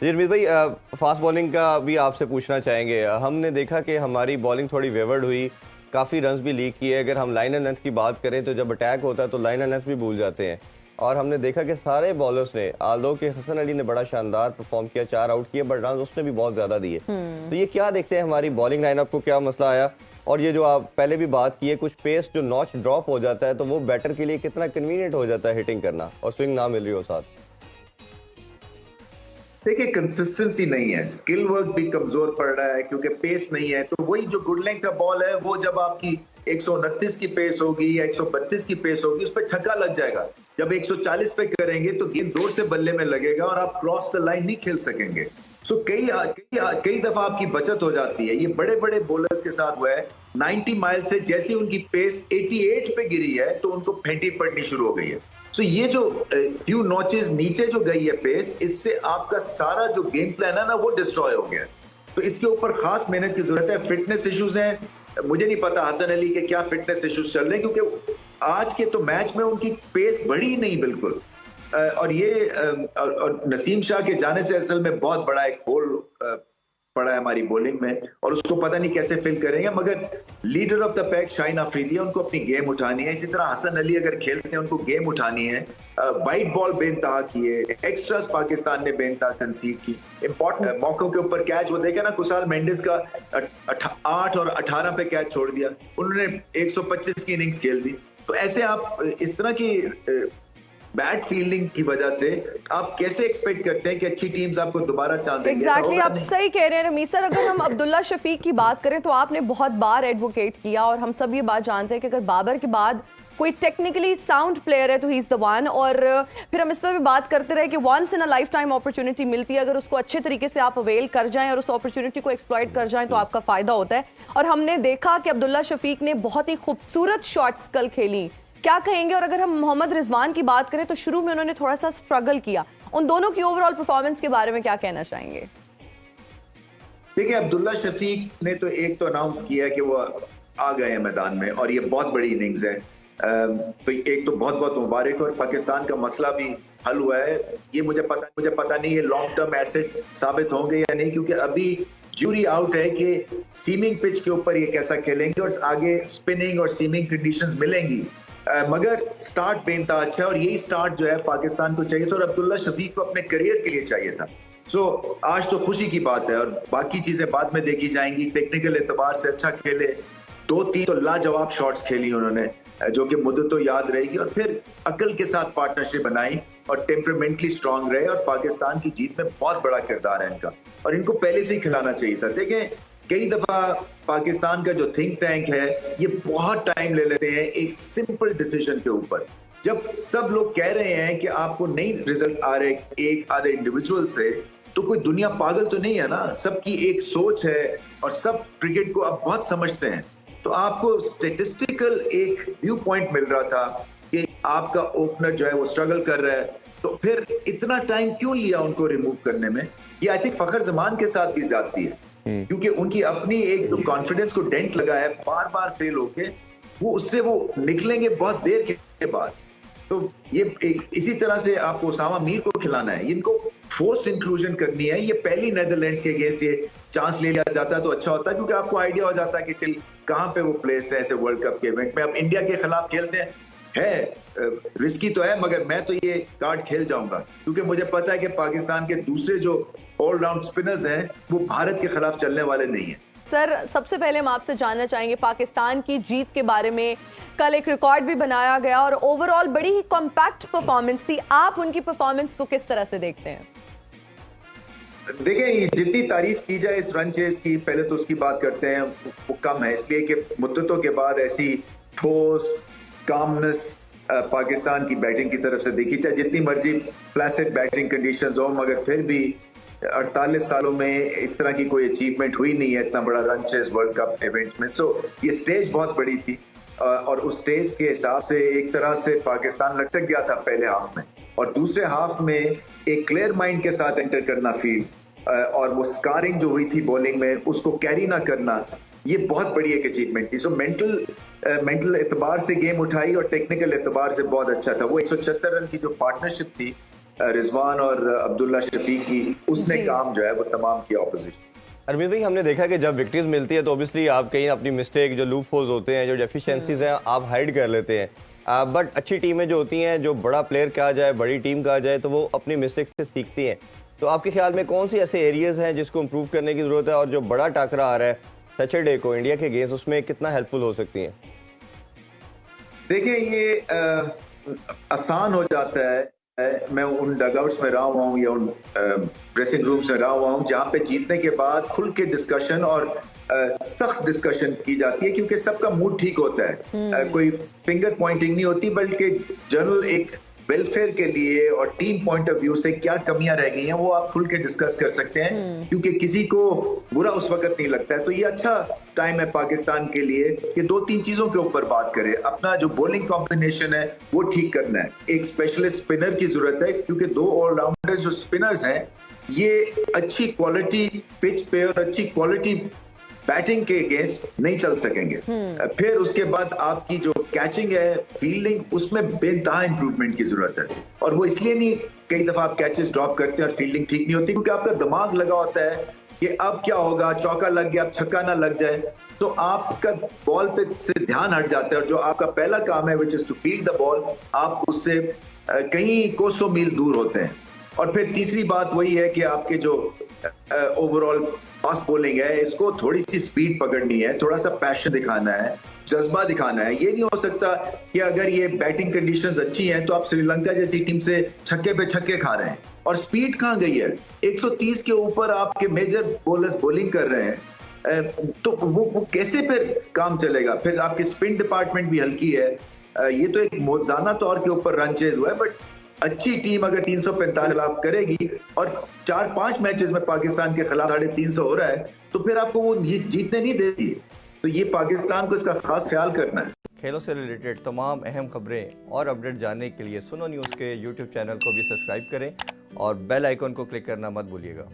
जी रमीत भाई, fast bowling का भी आपसे पूछना चाहेंगे। हमने देखा कि हमारी बॉलिंग थोड़ी वेवर्ड हुई, काफ़ी रन्स भी लीक किए। अगर हम लाइन एंड लेंथ की बात करें तो जब अटैक होता है तो लाइन एंड लेंथ भी भूल जाते हैं। और हमने देखा कि सारे बॉलर्स ने, आल्दो के हसन अली ने बड़ा शानदार परफॉर्म किया, 4 आउट किए, बट रन उसने भी बहुत ज़्यादा दिए। तो ये क्या देखते हैं, हमारी बॉलिंग लाइनअप को क्या मसला आया? और ये जो आप पहले भी बात की है, कुछ पेस जो नॉच ड्रॉप हो जाता है तो वो बैटर के लिए कितना कन्वीनियंट हो जाता है हिटिंग करना, और स्विंग ना मिल रही हो साथ। देखिए, कंसिस्टेंसी नहीं है, स्किल वर्क भी कमजोर पड़ रहा है क्योंकि पेस नहीं है। तो वही जो गुड लेंथ का बॉल है, वो जब आपकी 129 की पेस होगी या 132 की पेस होगी, उस पर छक्का लग जाएगा। जब 140 पे करेंगे तो गेम जोर से बल्ले में लगेगा और आप क्रॉस द लाइन नहीं खेल सकेंगे। सो कई दफा आपकी बचत हो जाती है। ये बड़े बड़े बॉलर्स के साथ हुआ है। 90 माइल से जैसी उनकी पेस 88 पे गिरी है तो उनको फेंटी पड़नी शुरू हो गई है। सो ये जो फ्यू नॉचेस नीचे जो गई है पेस, इससे आपका सारा जो गेम प्लान है ना, वो डिस्ट्रॉय हो गया। तो इसके ऊपर खास मेहनत की जरूरत है। फिटनेस इश्यूज हैं, मुझे नहीं पता हसन अली के क्या फिटनेस इश्यूज चल रहे हैं, क्योंकि आज के तो मैच में उनकी पेस बढ़ी नहीं बिल्कुल। और ये और नसीम शाह के जाने से असल में बहुत बड़ा एक होल पड़ा है हमारी बॉलिंग में, और उसको पता नहीं कैसे फिल करेंगे। मगर leader of the pack Shaheen Afridi है, उनको अपनी गेम उठानी है। इसी तरह हसन अली अगर खेलते हैं, उनको गेम उठानी है। वाइट बॉल बेनतहा किए, एक्स्ट्रास पाकिस्तान ने बेनतहा कंसीड की, इंपॉर्टेंट मौकों के ऊपर कैच। वो देखे ना, कुसाल मेंडिस का 8 और 18 पे कैच छोड़ दिया, उन्होंने 125 की इनिंग्स खेल दी। तो ऐसे आप इस तरह की बैड फील्डिंग की वजह से आप कैसे एक्सपेक्ट करते हैं कि अच्छी टीम्स आपको दोबारा चांस देंगे? एग्जैक्टली, आप सही कह रहे हैं रमीज सर। अगर हम अब्दुल्ला शफीक की बात करें तो आपने बहुत बार एडवोकेट किया, और हम सब ये बात जानते हैं कि अगर बाबर के बाद कोई टेक्निकली साउंड प्लेयर है तो ही इज द वन। और फिर हम इस पर भी बात करते रहे कि once in a lifetime opportunity मिलती है, अगर उसको अच्छे तरीके से आप अवेल कर जाएं और उस अपॉर्चुनिटी को एक्सप्लॉइट कर जाएं तो आपका फायदा होता है। और हमने देखा कि अब्दुल्ला शफीक ने बहुत ही खूबसूरत शॉट्स कल खेली। क्या कहेंगे? और अगर हम मोहम्मद रिजवान की बात करें तो शुरू में उन्होंने थोड़ा सा स्ट्रगल किया, उन दोनों की ओवरऑल परफॉर्मेंस के बारे में क्या कहना चाहेंगे? देखिए, अब्दुल्ला शफीक ने तो एक तो अनाउंस किया कि वो आ गए हैं मैदान में, और ये बहुत बड़ी इनिंग्स है। तो एक तो बहुत बहुत मुबारक, और पाकिस्तान का मसला भी हल हुआ है। ये मुझे पता नहीं ये लॉन्ग टर्म एसेट साबित होंगे या नहीं, क्योंकि अभी ज्यूरी आउट है कि सीमिंग पिच के ऊपर ये कैसा खेलेंगे और आगे स्पिनिंग और सीमिंग कंडीशंस मिलेंगी। मगर स्टार्ट बेनता अच्छा है, और यही स्टार्ट जो है पाकिस्तान को चाहिए था, और अब्दुल्ला शफीक को अपने करियर के लिए चाहिए था। आज तो खुशी की बात है, और बाकी चीजें बाद में देखी जाएंगी। टेक्निकल एतबार से अच्छा खेले, 2-3 तो लाजवाब शॉट्स खेली उन्होंने, जो कि मुद्दत तो याद रहेगी। और फिर अकल के साथ पार्टनरशिप बनाई और टेम्परामेंटली स्ट्रांग रहे, और पाकिस्तान की जीत में बहुत बड़ा किरदार है इनका, और इनको पहले से ही खिलाना चाहिए था। देखें, कई दफा पाकिस्तान का जो थिंक टैंक है, ये बहुत टाइम ले लेते हैं एक सिंपल डिसीजन के ऊपर। जब सब लोग कह रहे हैं कि आपको नहीं रिजल्ट आ रहे एक आधे इंडिविजुअल से, तो कोई दुनिया पागल तो नहीं है ना। सबकी एक सोच है, और सब क्रिकेट को अब बहुत समझते हैं। तो आपको स्टेटिस्टिकल एक व्यू पॉइंट मिल रहा था कि आपका ओपनर जो है वो स्ट्रगल कर रहा है, तो फिर इतना टाइम क्यों लिया उनको रिमूव करने में? ये आई थिंक फखर जमान के साथ भी ज्यादती है, क्योंकि उनकी अपनी एक जो कॉन्फिडेंस को डेंट लगा है बार बार फेल होके, वो उससे वो निकलेंगे बहुत देर के बाद। तो ये इसी तरह से आपको उसामा मीर को खिलाना है, इनको फोर्स्ड इंक्लूजन करनी है। ये पहली नेदरलैंड्स के अगेंस्ट ये चांस ले लिया जाता तो अच्छा होता, क्योंकि आपको आइडिया हो जाता है कि टिल कहां पे वो प्लेस्ड है ऐसे वर्ल्ड कप के इवेंट में। अब इंडिया के खिलाफ खेलते हैं, रिस्की तो है, मगर मैं तो ये कार्ड खेल जाऊंगा, क्योंकि मुझे पता है कि पाकिस्तान के दूसरे जो ऑलराउंड स्पिनर्स हैं वो भारत के खिलाफ चलने वाले नहीं है। सर, सबसे पहले हम आपसे जानना चाहेंगे पाकिस्तान की जीत के बारे में। कल एक रिकॉर्ड भी बनाया गया और ओवरऑल बड़ी ही कॉम्पैक्ट परफॉर्मेंस थी। आप उनकी परफॉर्मेंस को किस तरह से देखते हैं? देखिए, जितनी तारीफ की जाए इस रन चेज की, पहले तो उसकी बात करते हैं, वो कम है, इसलिए कि मुद्दतों के बाद ऐसी ठोस कामनेस पाकिस्तान की बैटिंग की तरफ से देखी, चाहे जितनी मर्जी प्लेसिड बैटिंग कंडीशंस हो, मगर फिर भी 48 सालों में इस तरह की कोई अचीवमेंट हुई नहीं है, इतना बड़ा run chase world cup event में। सो ये स्टेज बहुत बड़ी थी, और उस स्टेज के हिसाब से एक तरह से पाकिस्तान लटक गया था पहले हाफ में, और दूसरे हाफ में एक क्लियर माइंड के साथ एंटर करना फील्ड, और वो स्कारिंग जो हुई थी बॉलिंग में, उसको कैरी ना करना, ये बहुत बड़ी एक अचीवमेंट थी। सो मेंटल एतबार से गेम उठाई, और टेक्निकल एतबार से बहुत अच्छा था। वो 176 रन की जो पार्टनरशिप थी, रिजवान और अब्दुल्ला शफीक की, उसने काम जो है वो तमाम किया ऑपोजिशन। अरविंद भाई, हमने देखा कि जब विक्ट्रीज मिलती है तो ऑब्वियसली आप कहीं अपनी मिस्टेक, जो लूप होल्स होते हैं, जो डेफिशिएंसीज हैं, आप हाइड कर लेते हैं। बट अच्छी टीमें जो होती हैं, जो बड़ा प्लेयर कहा जाए, बड़ी टीम कहा जाए, तो वो अपनी मिस्टेक से सीखती हैं। तो आपके ख्याल में कौन सी ऐसे एरियाज हैं जिसको इम्प्रूव करने की जरूरत है, और जो बड़ा टाकरा आ रहा है सैटरडे को इंडिया के अगेंस्ट, उसमें कितना हेल्पफुल हो सकती हैं? देखिए, ये आसान हो जाता है। मैं उन डगआउट्स में रहा हुआ हूँ या उन ड्रेसिंग रूम्स में रहा हुआ हूँ जहाँ पे जीतने के बाद खुल के डिस्कशन और सख्त डिस्कशन की जाती है, क्योंकि सबका मूड ठीक होता है। कोई फिंगर पॉइंटिंग नहीं होती, बल्कि जनरल एक वेलफेयर के लिए और टीम पॉइंट ऑफ व्यू से क्या कमियां रह गई हैं वो आप खुल के डिस्कस कर सकते हैं, क्योंकि किसी को बुरा उस वक्त नहीं लगता है। तो ये अच्छा टाइम है पाकिस्तान के लिए कि 2-3 चीजों के ऊपर बात करें। अपना जो बॉलिंग कॉम्बिनेशन है वो ठीक करना है, एक स्पेशलिस्ट स्पिनर की जरूरत है, क्योंकि 2 ऑलराउंडर जो स्पिनर्स हैं ये अच्छी क्वालिटी पिच पे और अच्छी क्वालिटी बैटिंग के अगेंस्ट नहीं चल सकेंगे। फिर उसके बाद आपकी जो कैचिंग है, फील्डिंग, उसमें बेनतहा इंप्रूवमेंट की जरूरत है। और वो इसलिए नहीं, कई दफा आप कैचेस ड्रॉप करते हैं और फील्डिंग ठीक नहीं होती, क्योंकि आपका दिमाग लगा होता है कि अब क्या होगा, चौका लग गया, अब छक्का ना लग जाए, तो आपका बॉल पे से ध्यान हट जाता है। और जो आपका पहला काम है which is to field the ball, आप उससे कहीं कोसों मील दूर होते हैं। और फिर तीसरी बात वही है कि आपके जो ओवरऑल फास्ट बॉलिंग है, इसको थोड़ी सी स्पीड पकड़नी है, थोड़ा सा पैशन दिखाना है, जज्बा दिखाना है। ये नहीं हो सकता कि अगर ये बैटिंग कंडीशंस अच्छी हैं तो आप श्रीलंका जैसी टीम से छक्के पे छक्के खा रहे हैं। और स्पीड कहाँ गई है? 130 के ऊपर आपके मेजर बॉलर्स बॉलिंग कर रहे हैं, तो वो कैसे फिर काम चलेगा? फिर आपकी स्पिन डिपार्टमेंट भी हल्की है। ये तो एक मौजाना तौर के ऊपर रन चेज हुआ है, बट अच्छी टीम अगर 345 खिलाफ करेगी और 4-5 मैचेस में पाकिस्तान के खिलाफ 350 हो रहा है, तो फिर आपको वो जीतने नहीं देगी। तो ये पाकिस्तान को इसका खास ख्याल करना है। खेलों से रिलेटेड तमाम अहम खबरें और अपडेट जानने के लिए सुनो न्यूज़ के यूट्यूब चैनल को भी सब्सक्राइब करें और बेल आइकन को क्लिक करना मत भूलिएगा।